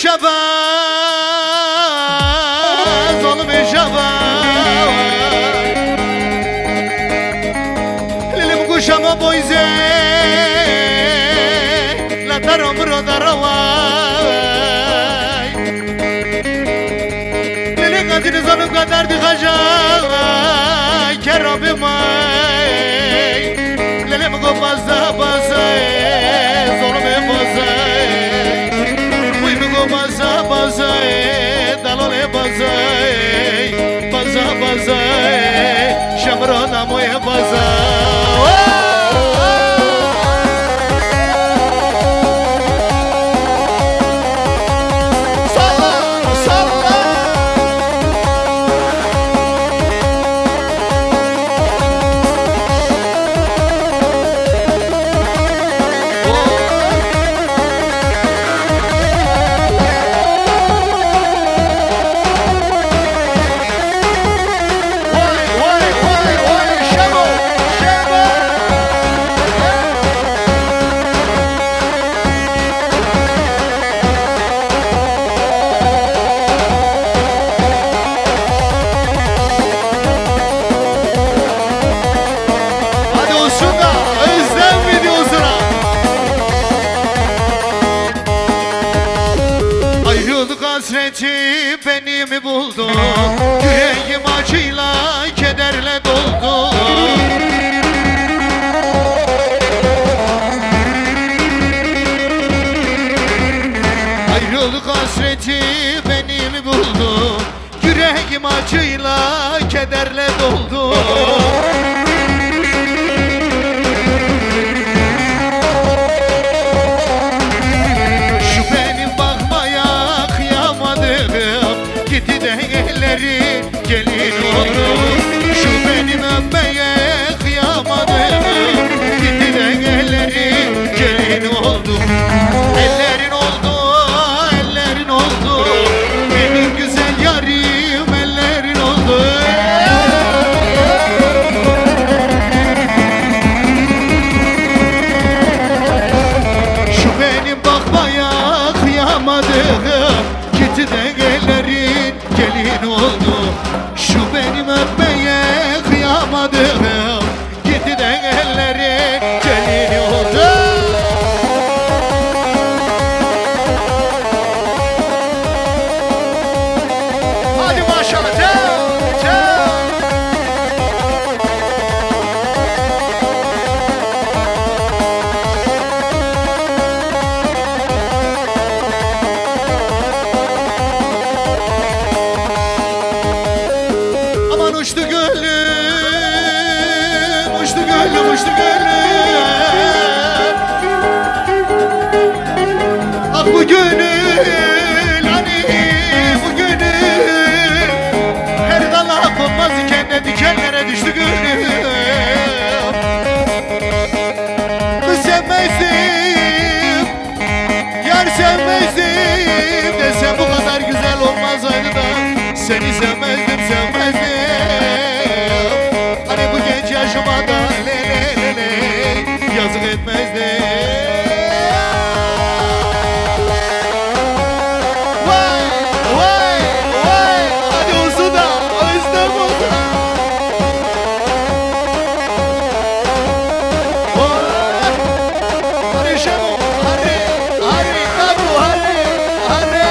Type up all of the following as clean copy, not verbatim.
şabaz, oğlum şabaz. Lilim kuşama boyze, la darom rodaravay. Lilim kadını zonu kadar dikacay, kerabim ay. Lilim kubaza bazay, zolum bazay. Baza bazay, dalole bazay, baza bazay, şamrona moye bazay. Hasreti beni mi buldu? Yüreğim acıyla, kederle doldu. Ayrılık hasreti beni mi buldu? Yüreğim acıyla, kederle doldu. Gitti de elleri gelin oldu. Şu benim öpmeye kıyamadım. Gitti de elleri gelin oldu. Ellerin oldu, ellerin oldu. Benim güzel yarim ellerin oldu. Şu benim bakmaya kıyamadım. Gitti de ellerin gelin oldu. Şu benim öpmeye kıyamadım. Gitti de ellerin gelin oldu. Hadi maşallah uçtu gönlüm, uçtu gönlüm, uçtu gönlüm. Ah bu gönül, hani bu gönül. Her dala konmaz iken de dikenlere düştü gönlüm. Sevmezdim, yar sevmezdim. Desem bu kadar güzel olmazdı da seni sevmezdim, sevmezdim. Hani bu genç yaşıma da le le le le yazık etmezdim. Vay vay vay, hadi olsun da özlem olsun. Hadi şemu, hadi hadi tabu, hadi hadi.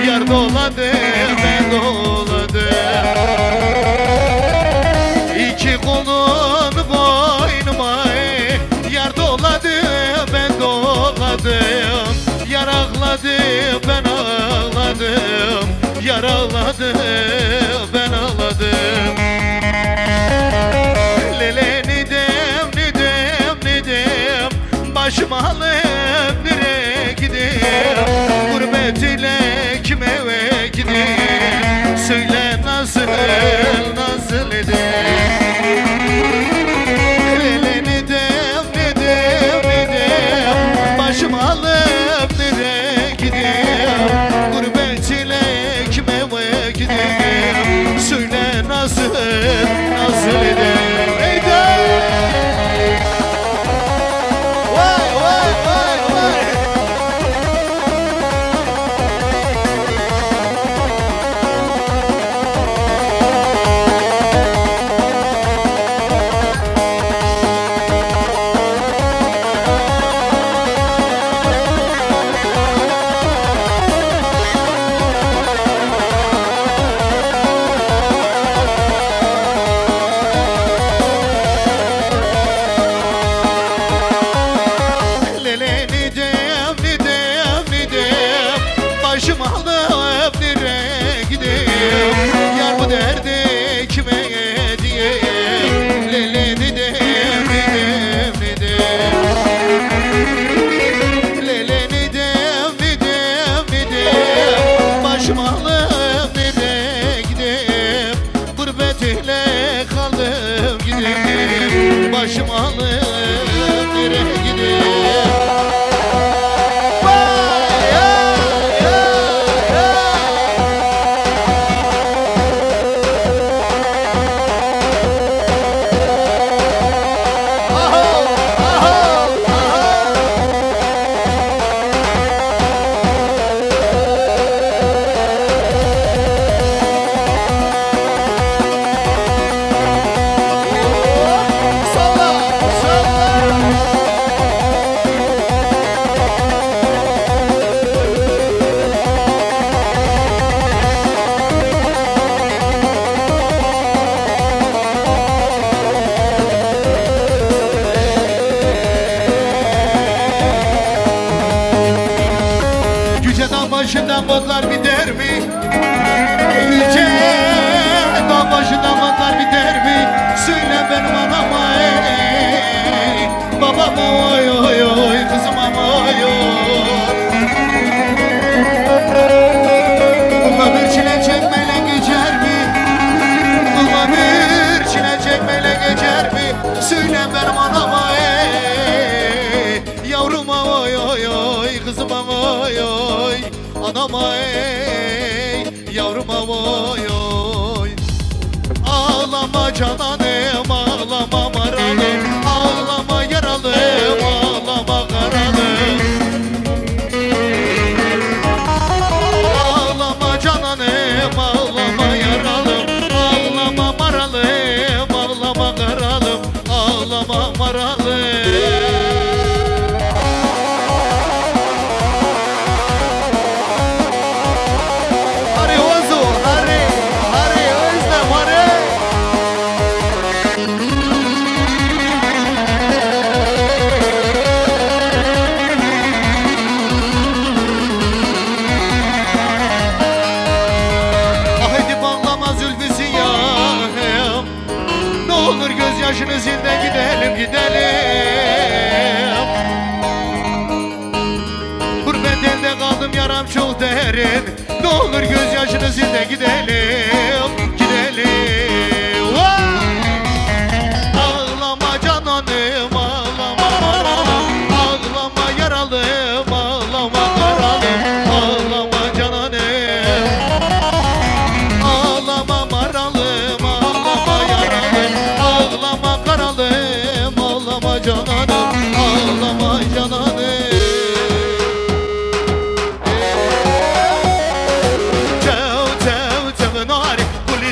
Yar doladı, ben doladım. İki kolun boynuma ağladım, ben ağladım. Yar ağladı, ben ağladım. Lele nidem, nidem, nidem, başıma alıp nereye gideyim? Gurbet ile kim eve gideyim? Söyle nasıl, nasıl edeyim? Lele nidem, nidem, nidem, başıma alıp nereye gideyim? Gurbet ile kim eve gideyim? Söyle nasıl, nasıl edeyim? Eyda! Vay vay vay vay! Lele nidem, nidem, nidem, başımı alıp nereye gideyim? Yar bu derdi kime diyeyim? Lele nidem, nidem, nidem, Lele nidem, nidem, nidem, başımı alıp nereye gideyim? Gurbet ile kaldım gideyim, başımı alıp nereye gideyim? Yüce dağ başından botlar biter mi? Yüce dağ başından botlar biter mi? Söyle benim anama ey, babama oy oy oy, kızıma oy oy. Buna bir çile çekmeyle geçer mi? Buna bir çile çekmeyle geçer mi? Söyle benim anama ey, yavruma oy oy oy, kızıma oy oy. Anama ey, yavruma oy oy. Ağlama cananım, ağlama maralım, ağlama yaralım, ağlama karalım. Ağlama cananım, ağlama yaralım, ağlama maralım, ağlama karalım, ağlama maralım. Gözyaşını sil de gidelim, gidelim. Gurbet elde kaldım, yaram çok derin. Ne olur gözyaşını sil de gidelim, gidelim. Ağlama cananım, ağlama maralım, ağlama yaralım, ağlama karalım, ağlama cananım. Ağlama maralım, ağlama yaralım, ağlama karalım, ağlama cananım, ağlama cananım. Tev tev tev nari, kul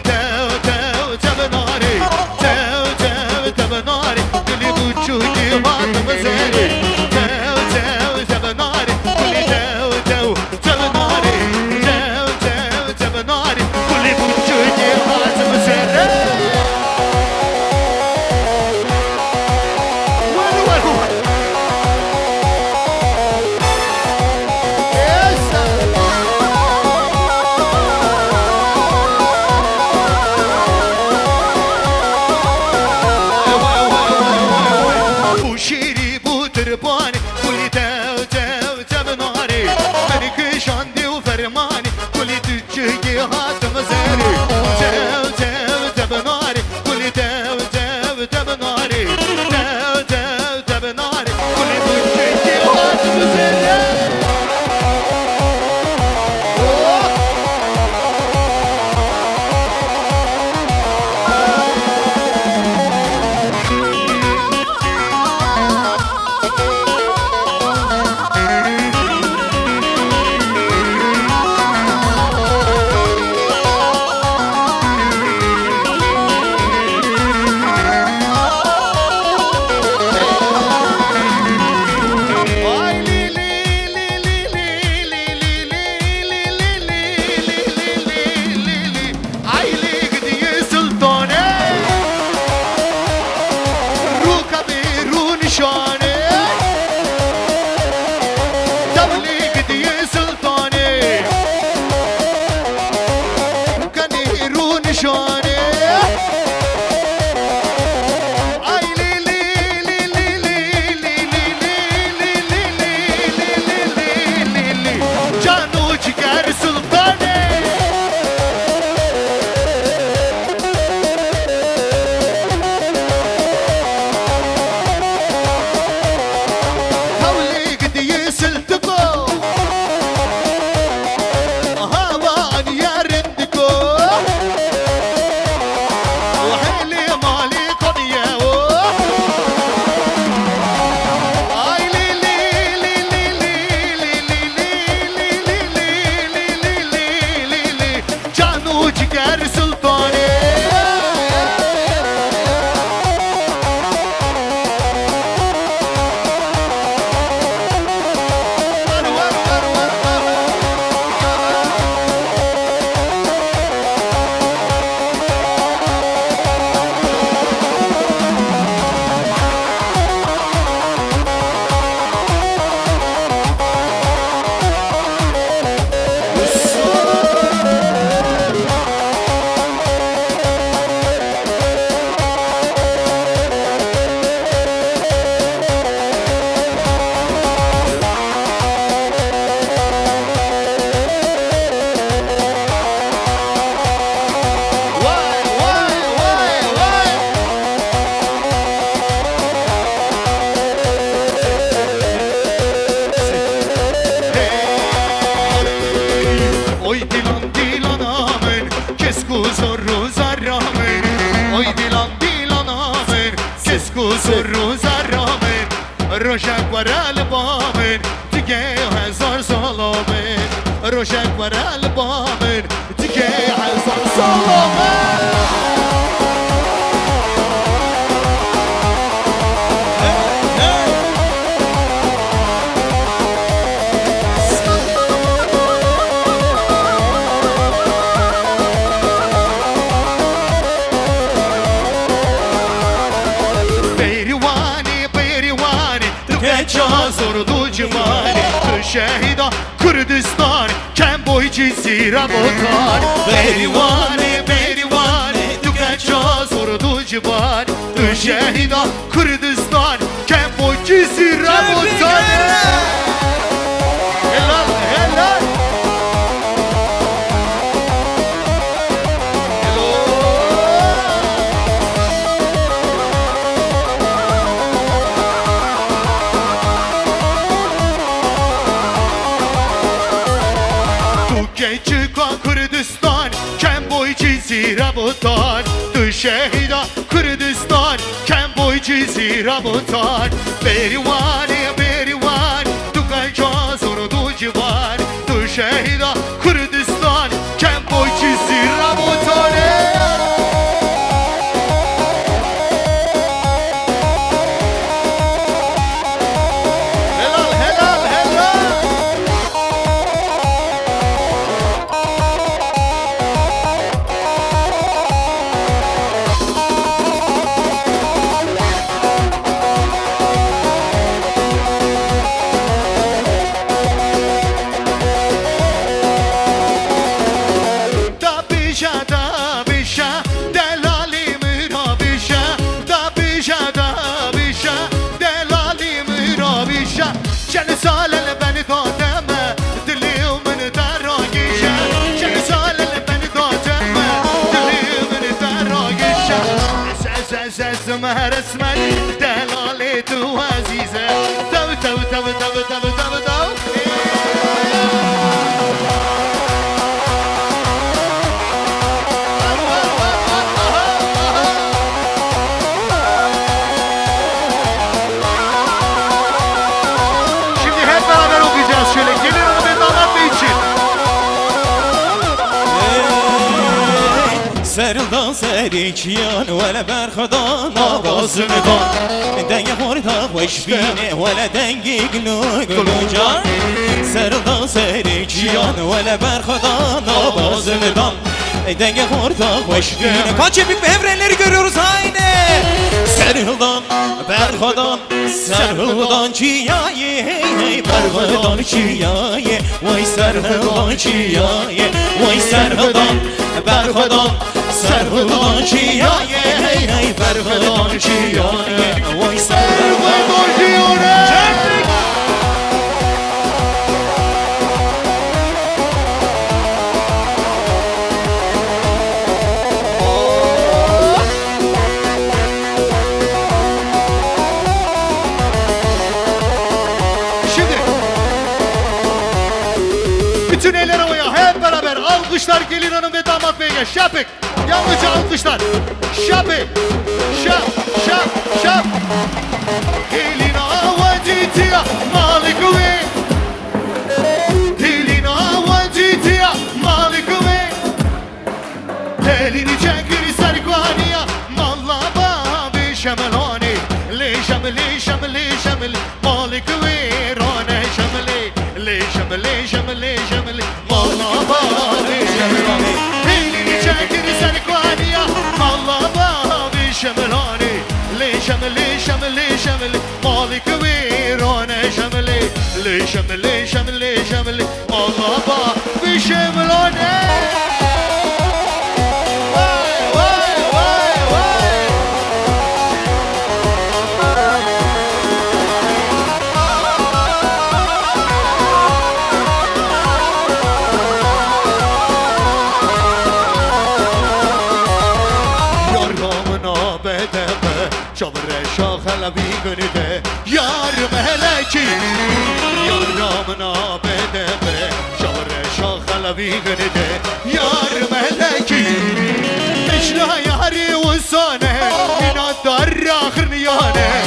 سر روزا رامن روشک ورال بامن دیگه هزار سالامن روشک ورال بامن دیگه هزار سالامن زور دو جوانی تو شهیدا کردستان کم بوی جزیره بوتان بریوانی تو کجا زور دو جوانی تو شهیدا کردستان کم بوی جزیره بوتان هلال هلال Kürdistan kem boy cizire butan Tu şehida Kürdistan kem boy cizire butan Berivan Tu kaça zor du civan Tu şehida Kürdistan kem boy cizire butan اسمها رسما دلالة عزيزة تو تو تو تو تو تو تو Şimdi hep beraber okuyacağız şöyle. Gelin onu bir anlatma için. Sarıldan serikiyan vele berxadan ağzımdan Denge horta hoş bine vele dengi gülücan Sarıldan serikiyan vele berxadan ağzımdan Denge horta hoş bine Kaç epik evrenleri görüyoruz haydi Sarıldan berxadan Sarıldan çiyaye Berxadan çiyaye Vay sarıldan çiyaye Vay sarıldan berxadan Sarıldan çiyaye Berxadan çiyaye Vay sarıldan çiyaye Şimdi bütün eller havaya hep beraber alkışlar gelin hanım ve damat beyge şapık yalnızca alkışlar şapık şap şap şap gelin havacıya malik ve gelin havacıya malik ve elini çekir sargıya malla babi şemelani le şemeli şemeli şemeli malik ve rane şemeli le şemeli şemeli şemeli malla babi şemelani elini çekir sargıya malla babi şemelani le şemeli şemeli şemeli malik ve rane şemeli le şemeli şemeli şemeli malla babi şemelani Şabre şahalabi gönüde yar meleki Yar namına bedebe Şabre şahalabi gönüde yar meleki Meşla yari usane İnat dar ahir niyane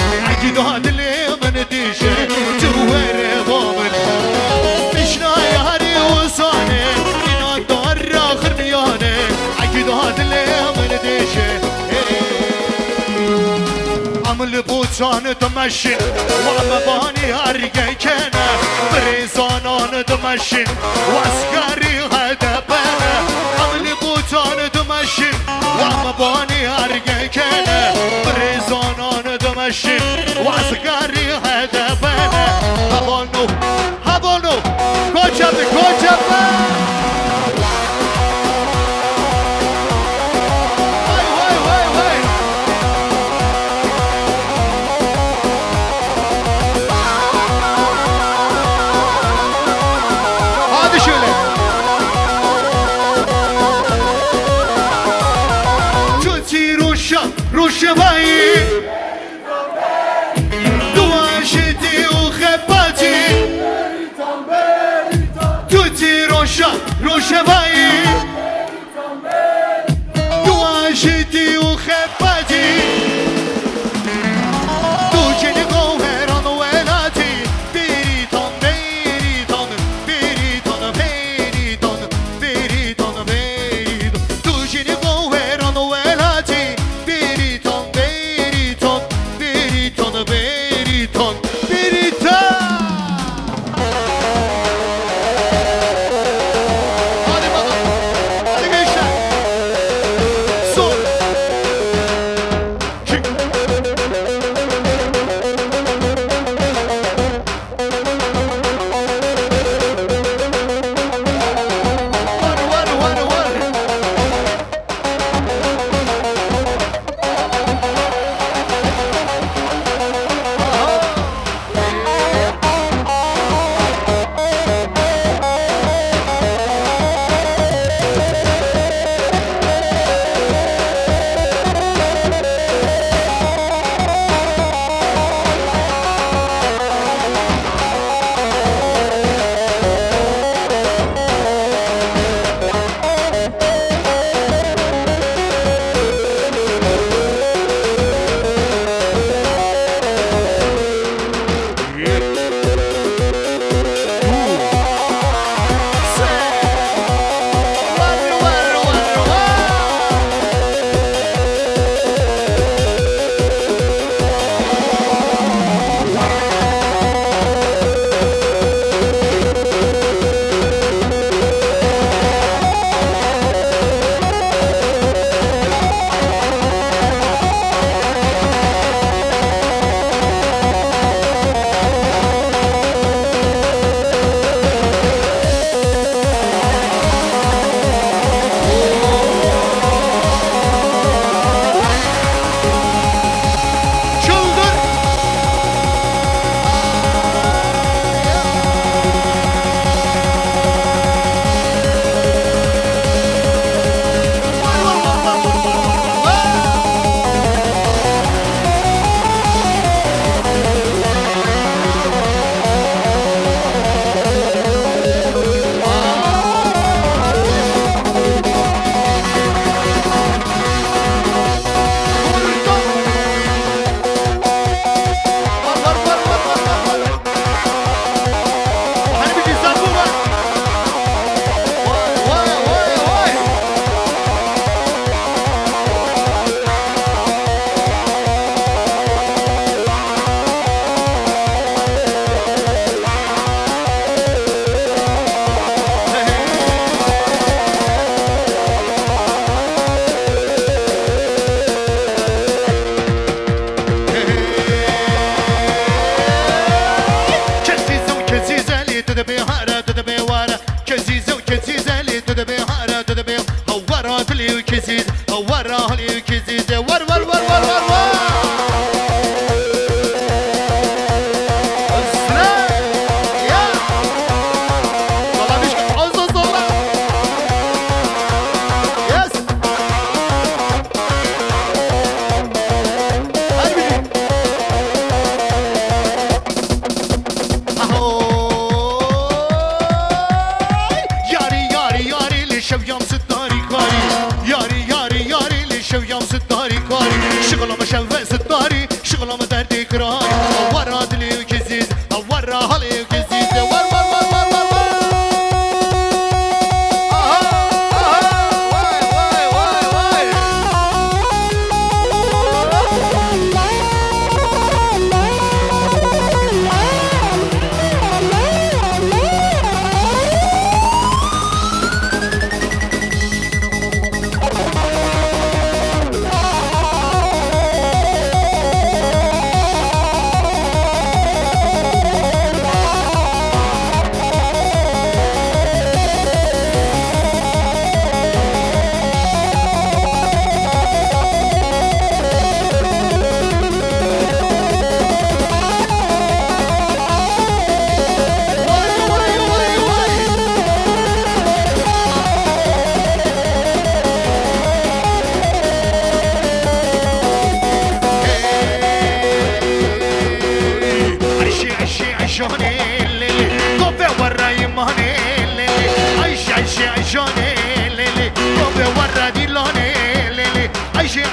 بوتان دمشین و مبانی هرگکنه بریزانان دمشین و اسکری هدبنه عملی بوتان دمشین و مبانی هرگکنه بریزانان دمشین و اسکری هدبنه هبانو هبانو کوچبه کوچبه روشبایی دواشتی و خباتی توتی روشبایی دواشتی و خباتی تو چنی گوهران و ولاتی بیریتان بیریتان بیریتان بیریتان بیریتان بیریتان تو چنی گوهران و ولاتی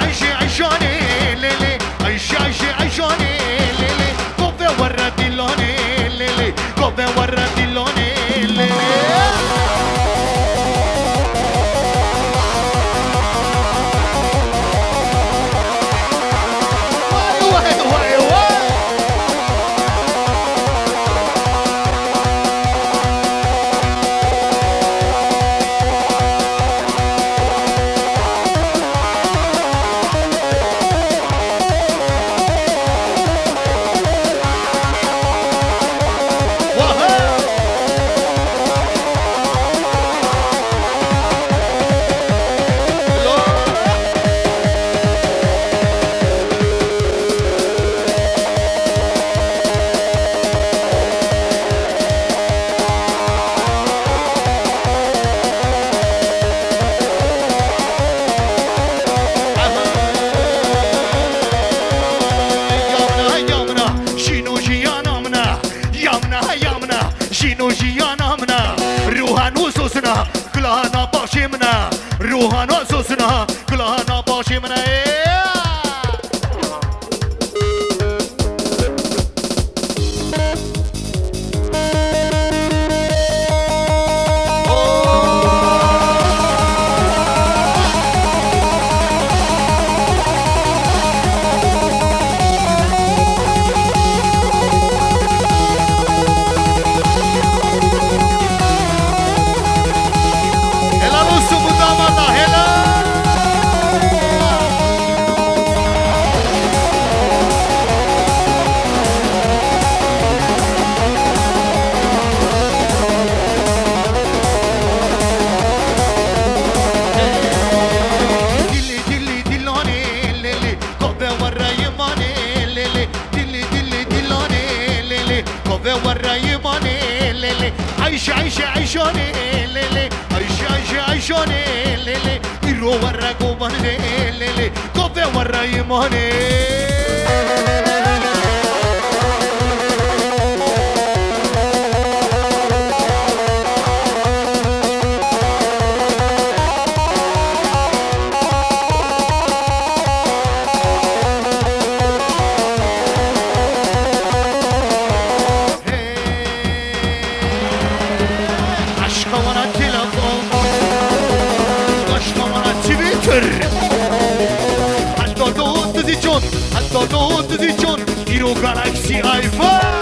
Ayşe Ayşane lele Ayşe Ayşe Ayşane lele Kove warra dilone lele Kove warra dilone lele Vay vay vay Ruhana sosuna, kulağına başımına Helal olsun bu damada, helal! Dilli dilli dillone lele, kove warra yemane lele. Dilli dilli dillone lele, kove warra yemane lele. Ayşe Ayşe Ayşane lele, Ayşe Ayşe Ayşane lele. İro warra gobane lele, kove warra yemane. Aşka bana telefon, aşka bana Twitter. Hatta doğu düzicon, hatta doğu düzicon. Hero Galaxy iPhone.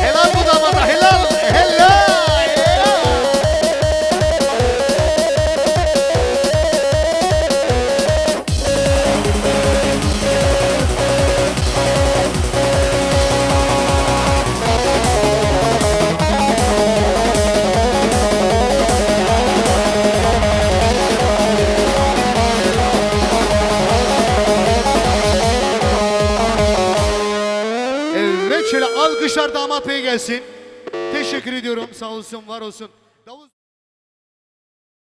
Helal bu damada, helal, helal. Evet şöyle alkışlar damat bey gelsin. Teşekkür ediyorum sağ olsun var olsun. Davul